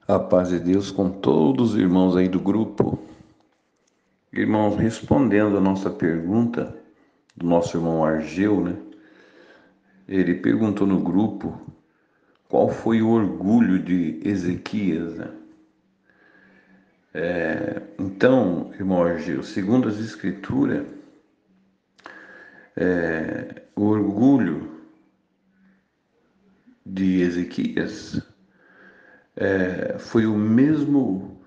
A paz de Deus com todos os irmãos aí do grupo. Irmãos, respondendo a nossa pergunta do nosso irmão Argeu, né? Ele perguntou no grupo qual foi o orgulho de Ezequias, né? Então, irmão Argeu, segundo as Escrituras, o orgulho de Ezequias foi o mesmo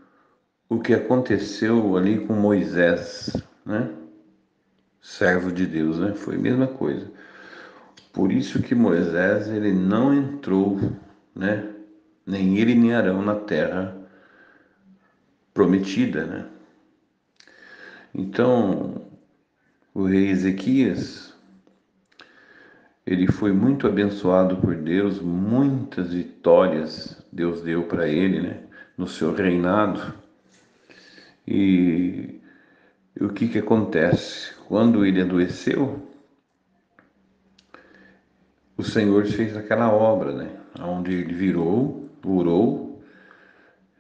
o que aconteceu ali com Moisés, né? Servo de Deus, né? Foi a mesma coisa. Por isso que Moisés ele não entrou, né? Nem ele nem Arão na terra prometida, né? Então, o rei Ezequias, ele foi muito abençoado por Deus, muitas vitórias Deus deu para ele, né? No seu reinado. E o que acontece? Quando ele adoeceu, o Senhor fez aquela obra, né? Onde ele orou,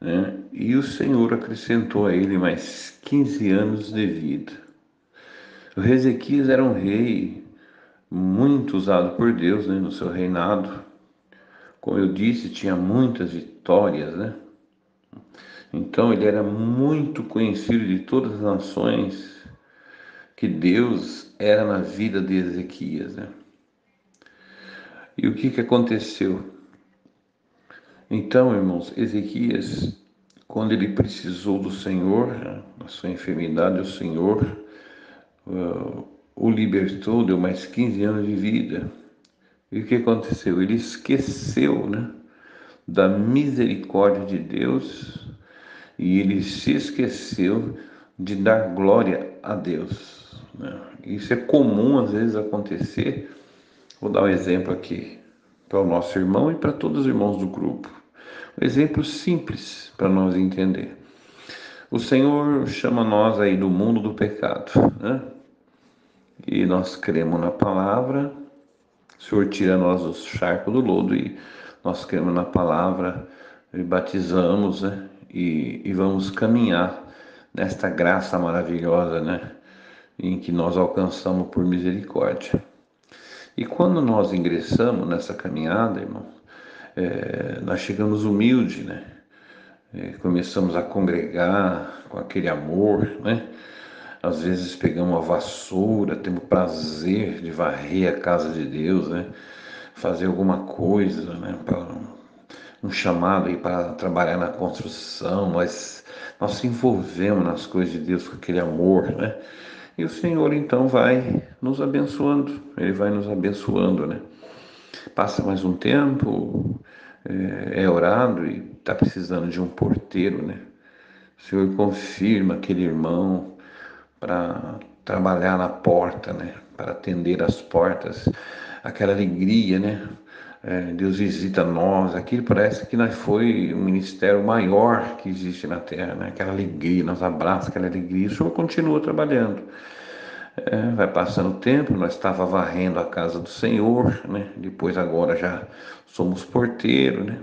né? E o Senhor acrescentou a ele mais 15 anos de vida. O rei Ezequias era um rei muito usado por Deus, né, no seu reinado. Como eu disse, tinha muitas vitórias, né? Então ele era muito conhecido de todas as nações que Deus era na vida de Ezequias, né? E o que aconteceu? Então, irmãos, Ezequias, quando ele precisou do Senhor, né, na sua enfermidade, o Senhor o libertou, deu mais 15 anos de vida. E o que aconteceu? Ele esqueceu, né, da misericórdia de Deus e ele se esqueceu de dar glória a Deus, né? Isso é comum às vezes acontecer. Vou dar um exemplo aqui para o nosso irmão e para todos os irmãos do grupo. Um exemplo simples para nós entender. O Senhor chama nós aí do mundo do pecado, né? E nós cremos na palavra. O Senhor tira nós do charco do lodo e nós cremos na palavra e batizamos, né? E vamos caminhar nesta graça maravilhosa, né? Em que nós alcançamos por misericórdia. E quando nós ingressamos nessa caminhada, irmão, nós chegamos humildes, né? Começamos a congregar com aquele amor, né? Às vezes pegamos a vassoura, temos prazer de varrer a casa de Deus, né? Fazer alguma coisa, né? Um chamado aí para trabalhar na construção, nós se envolvemos nas coisas de Deus com aquele amor, né? E o Senhor então vai nos abençoando, Ele vai nos abençoando, né? Passa mais um tempo, é orado e está precisando de um porteiro, né? O Senhor confirma aquele irmão para trabalhar na porta, né? Para atender as portas, aquela alegria, né? Deus visita nós, aquilo parece que nós foi o ministério maior que existe na terra, né? Aquela alegria, nós abraçamos aquela alegria, o Senhor continua trabalhando. Vai passando o tempo, nós estava varrendo a casa do Senhor, né? Depois agora já somos porteiro, né?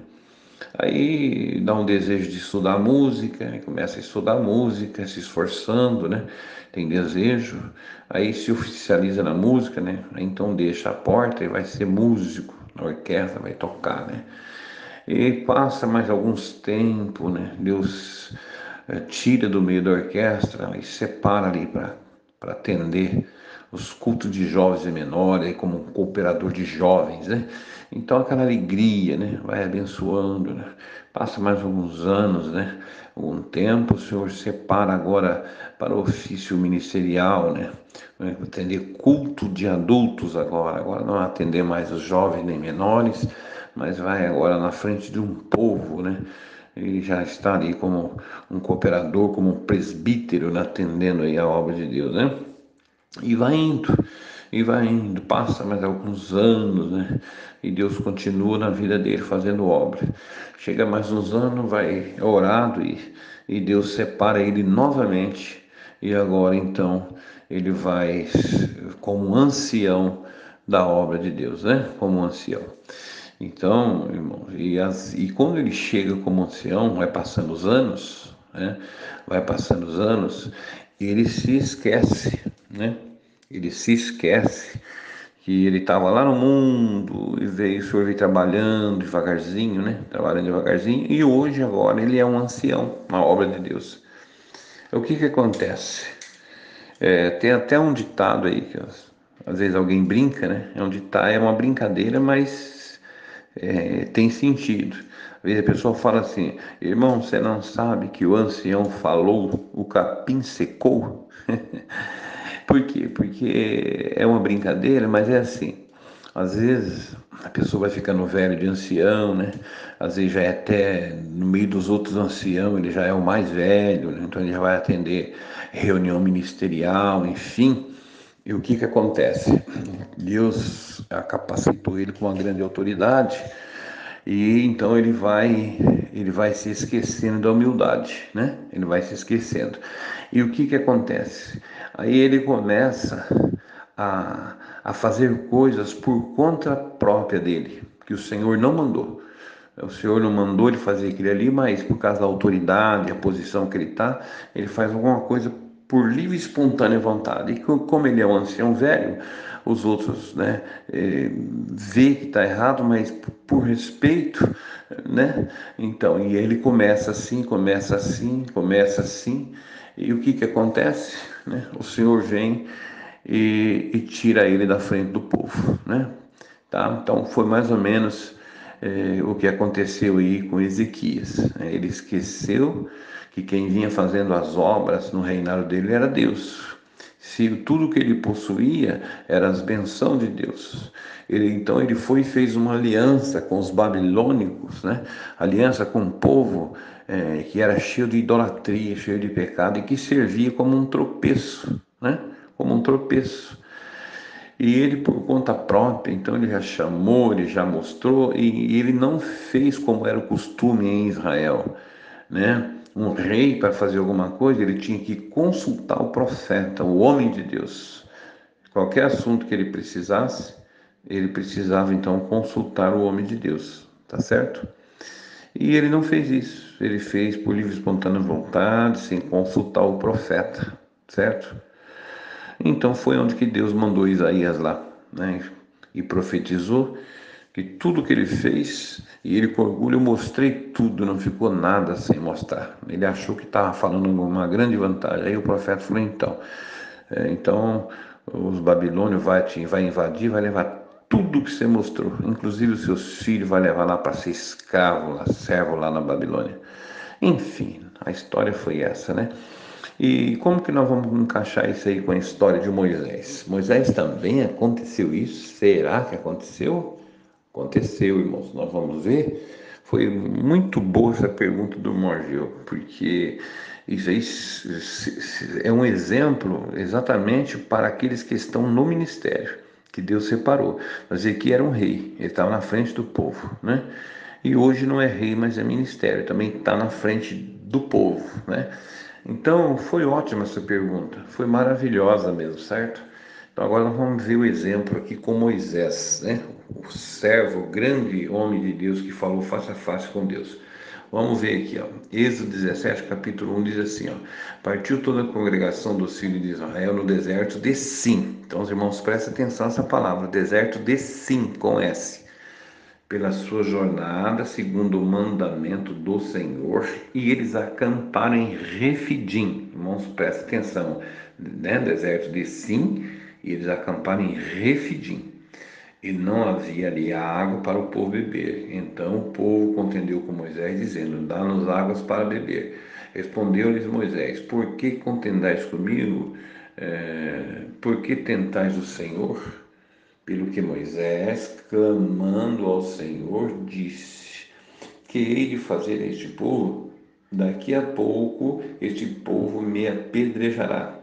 Aí dá um desejo de estudar música, né? Começa a estudar música, se esforçando, né? Tem desejo, aí se oficializa na música, né? Aí então deixa a porta e vai ser músico na orquestra, vai tocar, né? E passa mais alguns tempos, né? Deus tira do meio da orquestra e separa ali para atender os cultos de jovens e menores, como um cooperador de jovens, né? Então aquela alegria, né? Vai abençoando, né? Passa mais alguns anos, né? Algum tempo, o Senhor separa agora para o ofício ministerial, né? Atender culto de adultos agora não atender mais os jovens nem menores, mas vai agora na frente de um povo, né? Ele já está ali como um cooperador, como um presbítero, né? Atendendo aí a obra de Deus, né? E vai indo, passa mais alguns anos, né? E Deus continua na vida dele fazendo obra. Chega mais uns anos, vai orado e Deus separa ele novamente. E agora então ele vai como ancião da obra de Deus, né? Como ancião. Então, irmãos, e quando ele chega como ancião, vai passando os anos, né? Vai passando os anos, ele se esquece, né? Ele se esquece que ele estava lá no mundo e veio, o Senhor veio trabalhando devagarzinho, né? Trabalhando devagarzinho, e hoje, agora, ele é um ancião, uma obra de Deus. O que que acontece? Tem até um ditado aí que às vezes alguém brinca, né? É uma brincadeira, mas tem sentido. Às vezes a pessoa fala assim: irmão, você não sabe que o ancião falou, o capim secou? Por quê? Porque é uma brincadeira, mas é assim. Às vezes a pessoa vai ficando velho de ancião, né? Às vezes já é até no meio dos outros anciãos, ele já é o mais velho, né? Então ele já vai atender reunião ministerial, enfim. E o que que acontece? Deus capacitou ele com uma grande autoridade e então ele vai se esquecendo da humildade, né? Ele vai se esquecendo. E o que que acontece? Aí ele começa a fazer coisas por conta própria dele, que o Senhor não mandou. O Senhor não mandou ele fazer aquilo ali, mas por causa da autoridade, a posição que ele está, ele faz alguma coisa por livre e espontânea vontade. E como ele é um ancião velho, os outros, né, vê que está errado, mas por respeito, né? Então, e ele começa assim, começa assim, começa assim, e o que que acontece, né? O Senhor vem e tira ele da frente do povo, né? Tá? Então foi mais ou menos o que aconteceu aí com Ezequias, né? Ele esqueceu que quem vinha fazendo as obras no reinado dele era Deus. Se tudo que ele possuía era as bênçãos de Deus. Então ele foi e fez uma aliança com os babilônicos, né? Aliança com um povo que era cheio de idolatria, cheio de pecado e que servia como um tropeço, né? Como um tropeço. E ele, por conta própria, então ele já chamou, ele já mostrou, e ele não fez como era o costume em Israel, né? Um rei, para fazer alguma coisa, ele tinha que consultar o profeta, o homem de Deus. Qualquer assunto que ele precisasse, ele precisava então consultar o homem de Deus, tá certo? E ele não fez isso, ele fez por livre e espontânea vontade, sem consultar o profeta, certo? Então foi onde que Deus mandou Isaías lá, né? E profetizou que tudo que ele fez, e ele com orgulho, eu mostrei tudo, não ficou nada sem mostrar. Ele achou que estava falando uma grande vantagem. Aí o profeta falou, então os babilônios vai invadir, vai levar tudo que você mostrou, inclusive os seus filhos, vai levar lá para ser escravo, lá, servo lá na Babilônia. Enfim, a história foi essa, né? E como que nós vamos encaixar isso aí com a história de Moisés? Moisés também aconteceu isso? Será que aconteceu? Aconteceu, irmãos. Nós vamos ver. Foi muito boa essa pergunta do Morgel, porque isso aí é um exemplo exatamente para aqueles que estão no ministério, que Deus separou. Mas aqui era um rei, ele estava na frente do povo, né? E hoje não é rei, mas é ministério, também está na frente do povo, né? Então, foi ótima essa pergunta, foi maravilhosa mesmo, certo? Então, agora nós vamos ver o exemplo aqui com Moisés, né? O servo, o grande homem de Deus que falou face a face com Deus. Vamos ver aqui, ó. Êxodo 17, capítulo 1 diz assim, ó: partiu toda a congregação dos filhos de Israel no deserto de Sim. Então, os irmãos, prestem atenção nessa palavra, deserto de Sim, com S, pela sua jornada, segundo o mandamento do Senhor, e eles acamparam em Refidim. Irmãos, prestem atenção, né? Deserto de Sim, e eles acamparam em Refidim. E não havia ali água para o povo beber. Então o povo contendeu com Moisés, dizendo: dá-nos águas para beber. Respondeu-lhes Moisés: por que contendais comigo? Por que tentais o Senhor? Pelo que Moisés, clamando ao Senhor, disse: que hei de fazer a este povo? Daqui a pouco este povo me apedrejará.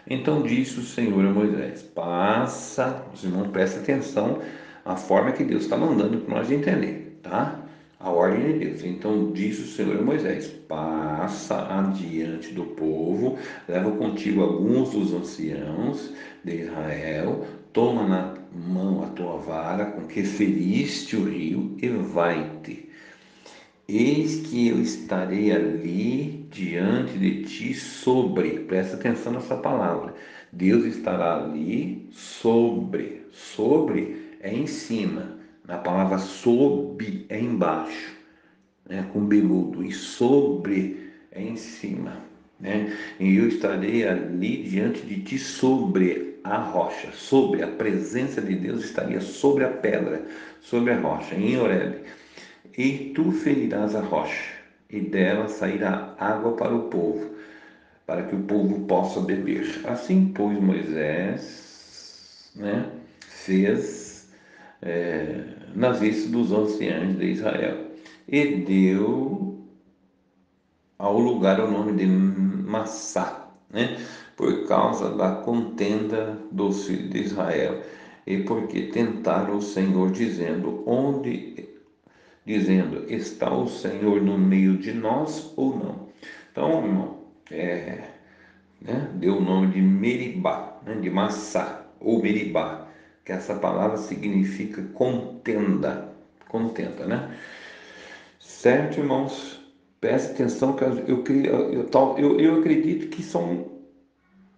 Então disse o Senhor a Moisés: passa, os irmãos prestem atenção à forma que Deus está mandando para nós entender, tá? A ordem de Deus. Então disse o Senhor a Moisés: passa adiante do povo, leva contigo alguns dos anciãos de Israel, toma mão a tua vara com que feriste o rio e vai-te. Eis que eu estarei ali diante de ti presta atenção nessa palavra, Deus estará ali sobre é em cima, na palavra sob é embaixo, né, com beludo, e sobre é em cima, né? E eu estarei ali diante de ti sobre a rocha, sobre a presença de Deus estaria sobre a pedra, sobre a rocha, em Horebe. E tu ferirás a rocha, e dela sairá água para o povo, para que o povo possa beber. Assim, pois, Moisés, né, fez nas vistas dos anciãos de Israel, e deu ao lugar o nome de Massá, né, por causa da contenda dos filhos de Israel, e porque tentaram o Senhor, dizendo, está o Senhor no meio de nós ou não? Então, irmão, deu o nome de Meribá, né, de Massá, ou Meribá, que essa palavra significa contenda, né? Certo, irmãos? Preste atenção que eu acredito que são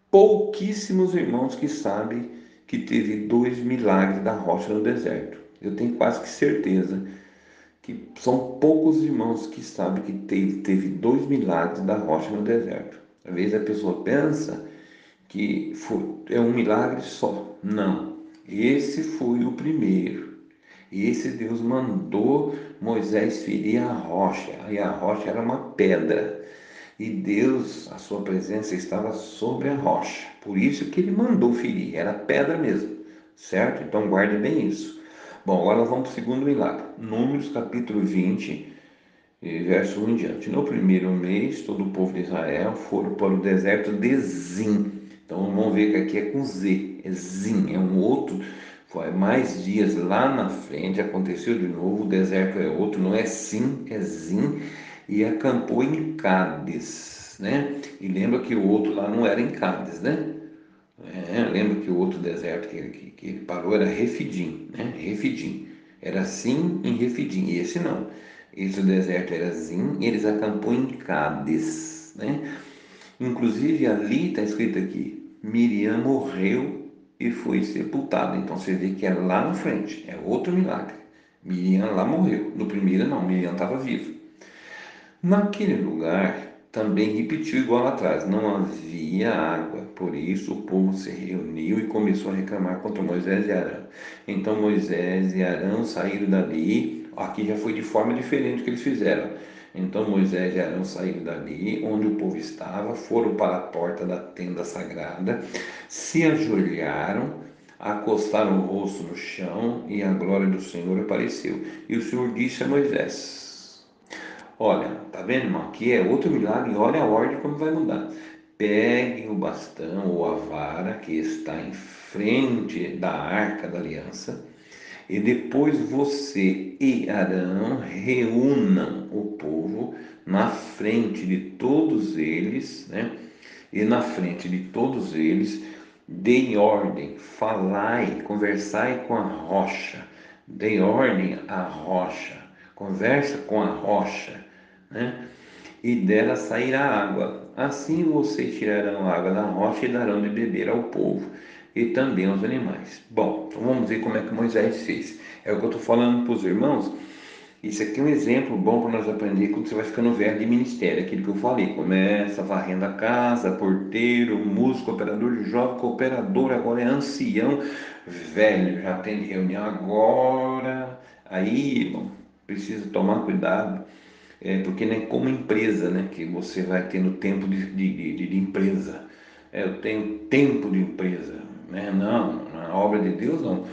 pouquíssimos irmãos que sabem que teve 2 milagres da rocha no deserto. Eu tenho quase que certeza que são poucos irmãos que sabem que teve 2 milagres da rocha no deserto. Às vezes a pessoa pensa que é um milagre só. Não, esse foi o primeiro. E esse Deus mandou Moisés ferir a rocha, e a rocha era uma pedra. E Deus, a sua presença estava sobre a rocha. Por isso que ele mandou ferir, era pedra mesmo, certo? Então guarde bem isso. Bom, agora nós vamos para o segundo milagre. Números capítulo 20, verso 1 em diante. No primeiro mês, todo o povo de Israel foram para o deserto de Zim. Então vamos ver que aqui é com Z, é Zim, é um outro. Foi mais dias lá na frente, aconteceu de novo, o deserto é outro, não é Sim, é Zim, e acampou em Cádiz, né? E lembra que o outro lá não era em Cádiz, né? Lembra que o outro deserto que ele parou era Refidim, né? Refidim. Era Sim em Refidim, e esse não. Esse deserto era Zim e eles acampou em Cádiz, né? Inclusive ali está escrito aqui, Miriam morreu e foi sepultada. Então você vê que é lá na frente, é outro milagre. Miriam lá morreu. No primeiro não, Miriam estava viva. Naquele lugar também repetiu igual atrás, não havia água, por isso o povo se reuniu e começou a reclamar contra Moisés e Arão. Então Moisés e Arão saíram dali, aqui já foi de forma diferente o que eles fizeram. Então Moisés e Arão saíram dali, onde o povo estava, foram para a porta da tenda sagrada, se ajoelharam, acostaram o rosto no chão e a glória do Senhor apareceu. E o Senhor disse a Moisés: olha, tá vendo, irmão? Aqui é outro milagre, e olha a ordem como vai mudar. Pegue o bastão ou a vara que está em frente da arca da aliança, e depois você e Arão reúnam o povo na frente de todos eles, né? E na frente de todos eles, deem ordem, falai, conversai com a rocha, deem ordem à rocha, conversa com a rocha, né? E dela sairá água. Assim vocês tirarão a água da rocha e darão de beber ao povo e também aos animais. Bom, então vamos ver como é que Moisés fez. É o que eu estou falando para os irmãos. Isso aqui é um exemplo bom para nós aprender quando você vai ficando velho de ministério. Aquilo que eu falei, começa varrendo a casa, porteiro, músico, operador de jovem, cooperador, agora é ancião, velho, já tem reunião agora. Aí, irmão, precisa tomar cuidado, porque não é como empresa, né, que você vai tendo tempo de empresa. Eu tenho tempo de empresa, né? Não, na obra de Deus não.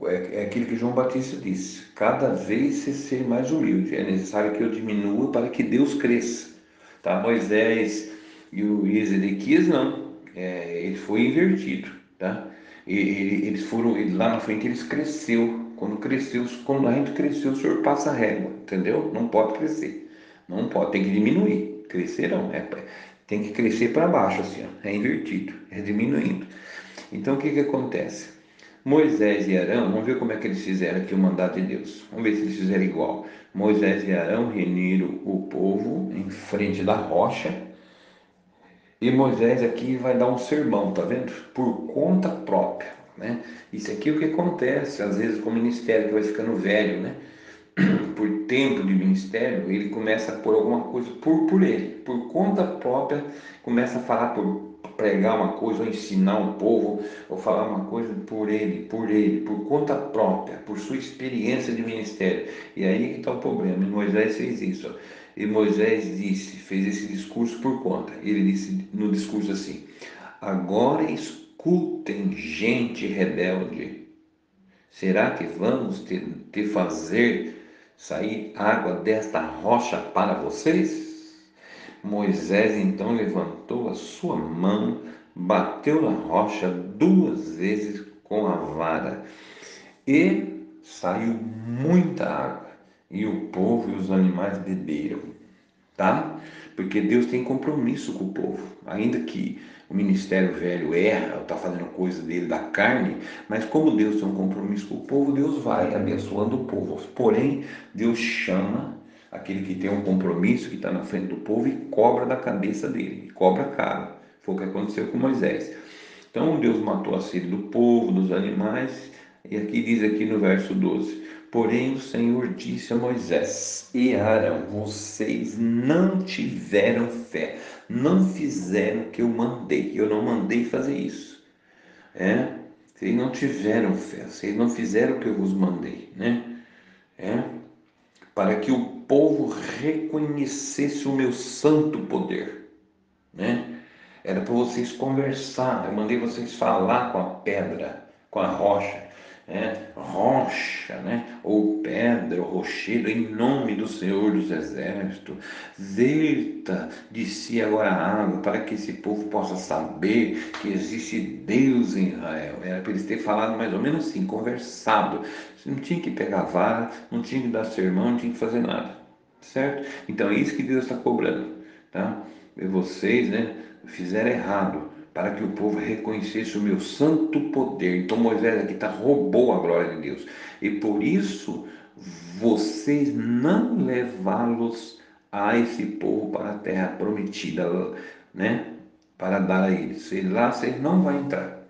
É aquilo que João Batista disse: cada vez se ser mais humilde. É necessário que eu diminua para que Deus cresça. Tá? Moisés e Ezequias não. Ele foi invertido. Tá? Eles foram, lá na frente eles cresceu. Quando a gente cresceu, o Senhor passa a régua, entendeu? Não pode crescer. Não pode, tem que diminuir. Crescer não, tem que crescer para baixo, assim, ó, é invertido, é diminuindo. Então o que que acontece? Moisés e Arão, vamos ver como é que eles fizeram aqui o mandato de Deus. Vamos ver se eles fizeram igual. Moisés e Arão reuniram o povo em frente da rocha. E Moisés aqui vai dar um sermão, tá vendo? Por conta própria, né? Isso aqui é o que acontece, às vezes, com o ministério que vai ficando velho, né? Por tempo de ministério, ele começa a pôr alguma coisa por ele, por conta própria, começa a falar por pregar uma coisa, ou ensinar um povo, ou falar uma coisa por ele, por conta própria, por sua experiência de ministério. E aí que está o problema. E Moisés fez isso. Ó. E Moisés disse, fez esse discurso por conta. Ele disse no discurso assim: agora escutem, gente rebelde. Será que vamos te fazer sair água desta rocha para vocês? Moisés então levantou a sua mão, bateu na rocha 2 vezes com a vara e saiu muita água, e o povo e os animais beberam, tá? Porque Deus tem compromisso com o povo, ainda que o ministério velho erra, está fazendo coisa dele da carne, mas como Deus tem um compromisso com o povo, Deus vai abençoando o povo. Porém, Deus chama aquele que tem um compromisso, que está na frente do povo, e cobra da cabeça dele, e cobra caro. Foi o que aconteceu com Moisés. Então Deus matou a sede do povo, dos animais, e aqui diz aqui no verso 12: porém o Senhor disse a Moisés e a Arão: vocês não tiveram fé, não fizeram o que eu mandei, eu não mandei fazer isso, é? Vocês não tiveram fé, vocês não fizeram o que eu vos mandei, né? É? Para que o povo reconhecesse o meu santo poder, né? Era para vocês conversar. Eu mandei vocês falar com a pedra, com a rocha, né? Rocha, né? Ou pedra, ou rochedo, em nome do Senhor dos Exércitos. Verta de si agora a água, para que esse povo possa saber que existe Deus em Israel. Era para eles terem falado mais ou menos assim, conversado. Você não tinha que pegar vara, não tinha que dar sermão, não tinha que fazer nada. Certo? Então é isso que Deus está cobrando, tá? E vocês, né, fizeram errado, para que o povo reconhecesse o meu santo poder. Então Moisés aqui roubou a glória de Deus. E por isso vocês não levá-los a esse povo para a terra prometida, né? Para dar a eles. Lá vocês não vão entrar.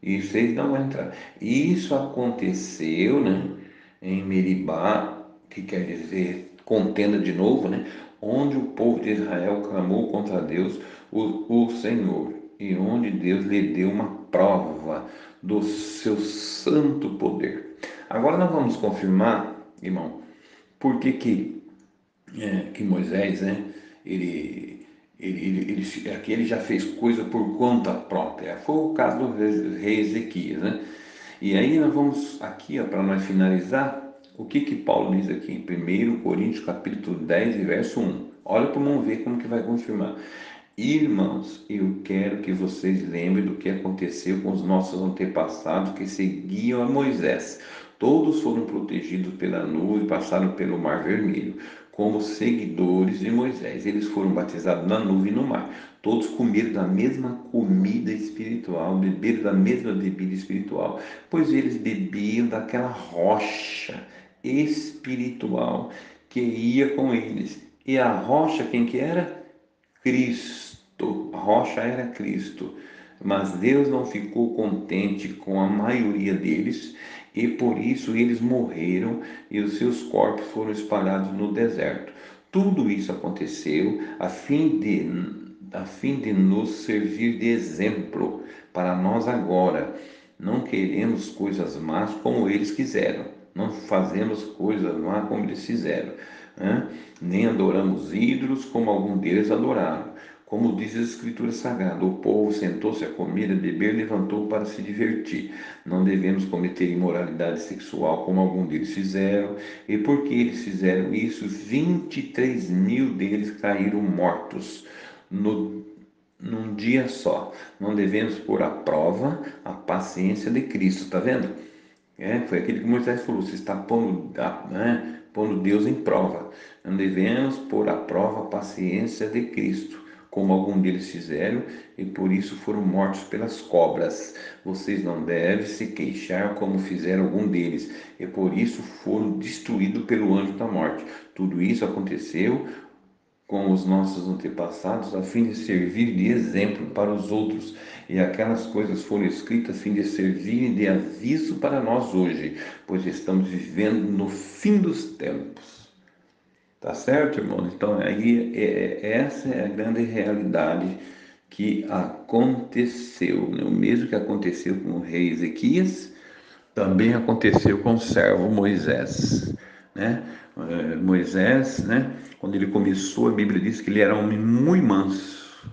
E vocês não vão entrar. E isso aconteceu, né? Em Meribá, que quer dizer contenda de novo, né? Onde o povo de Israel clamou contra Deus, o Senhor, e onde Deus lhe deu uma prova do seu santo poder. Agora nós vamos confirmar, irmão, por que Moisés, né? Aqui ele já fez coisa por conta própria. Foi o caso do rei Ezequias, né? E aí nós vamos aqui, para nós finalizar, o que Paulo diz aqui em 1 Coríntios capítulo 10 e verso 1. Olha para vamos ver como que vai confirmar. Irmãos, eu quero que vocês lembrem do que aconteceu com os nossos antepassados que seguiam a Moisés. Todos foram protegidos pela nuvem e passaram pelo Mar Vermelho, como seguidores de Moisés. Eles foram batizados na nuvem e no mar. Todos comeram da mesma comida espiritual, beberam da mesma bebida espiritual, pois eles bebiam daquela rocha espiritual que ia com eles. E a rocha, quem que era? Cristo. A rocha era Cristo. Mas Deus não ficou contente com a maioria deles, e por isso eles morreram e os seus corpos foram espalhados no deserto. Tudo isso aconteceu a fim de nos servir de exemplo para nós agora. Não queremos coisas más como eles quiseram, não fazemos coisas más como eles fizeram, né? Nem adoramos ídolos como algum deles adoraram. Como diz a Escritura Sagrada, o povo sentou-se a comer e beber, levantou para se divertir. Não devemos cometer imoralidade sexual como algum deles fizeram, e porque eles fizeram isso, 23.000 deles caíram mortos num dia só. Não devemos pôr à prova a paciência de Cristo, está vendo? Foi aquilo que Moisés falou, você está pondo Deus em prova. Não devemos pôr à prova a paciência de Cristo, como algum deles fizeram, e por isso foram mortos pelas cobras. Vocês não devem se queixar como fizeram algum deles, e por isso foram destruídos pelo anjo da morte. Tudo isso aconteceu com os nossos antepassados, a fim de servir de exemplo para os outros. E aquelas coisas foram escritas a fim de servirem de aviso para nós hoje, pois estamos vivendo no fim dos tempos. Tá certo, irmãos? Então, aí essa é a grande realidade que aconteceu, né? O mesmo que aconteceu com o rei Ezequias, também aconteceu com o servo Moisés, né? Moisés, né? Quando ele começou, a Bíblia diz que ele era um homem muito manso.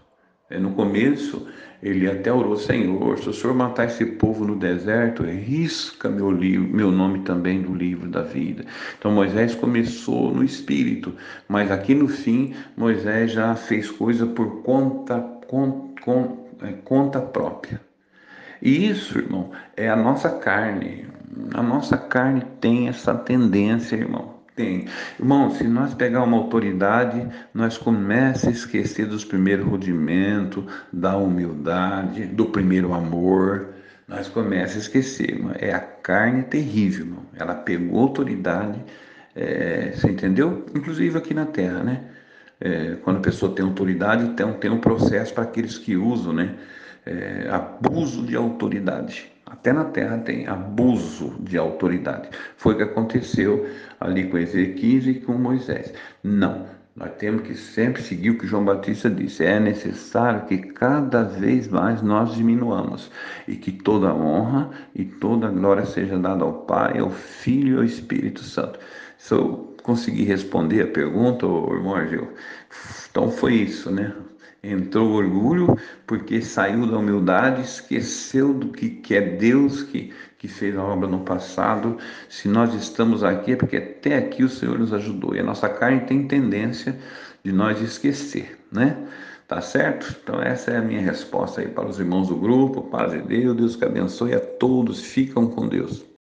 No começo, ele até orou: Senhor, se o Senhor matar esse povo no deserto, risca meu nome também do livro da vida. Então Moisés começou no espírito, mas aqui no fim, Moisés já fez coisa por conta própria. E isso, irmão, é a nossa carne. A nossa carne tem essa tendência, irmão. Tem. Irmão, se nós pegar uma autoridade, nós começamos a esquecer dos primeiros rudimentos, da humildade, do primeiro amor. Nós começamos a esquecer, irmão. É a carne terrível, irmão. Ela pegou autoridade, você entendeu? Inclusive aqui na terra, né? Quando a pessoa tem autoridade, então tem um processo para aqueles que usam, né? Abuso de autoridade. Até na terra tem abuso de autoridade. Foi o que aconteceu ali com Ezequias e com Moisés. Não, nós temos que sempre seguir o que João Batista disse. É necessário que cada vez mais nós diminuamos e que toda honra e toda glória seja dada ao Pai, ao Filho e ao Espírito Santo. Se eu conseguir responder a pergunta, irmão Argel, então foi isso, né? Entrou o orgulho porque saiu da humildade, esqueceu do que é Deus que fez a obra no passado. Se nós estamos aqui é porque até aqui o Senhor nos ajudou. E a nossa carne tem tendência de nós esquecer, né? Tá certo? Então essa é a minha resposta aí para os irmãos do grupo. Paz de Deus, Deus que abençoe a todos. Ficam com Deus.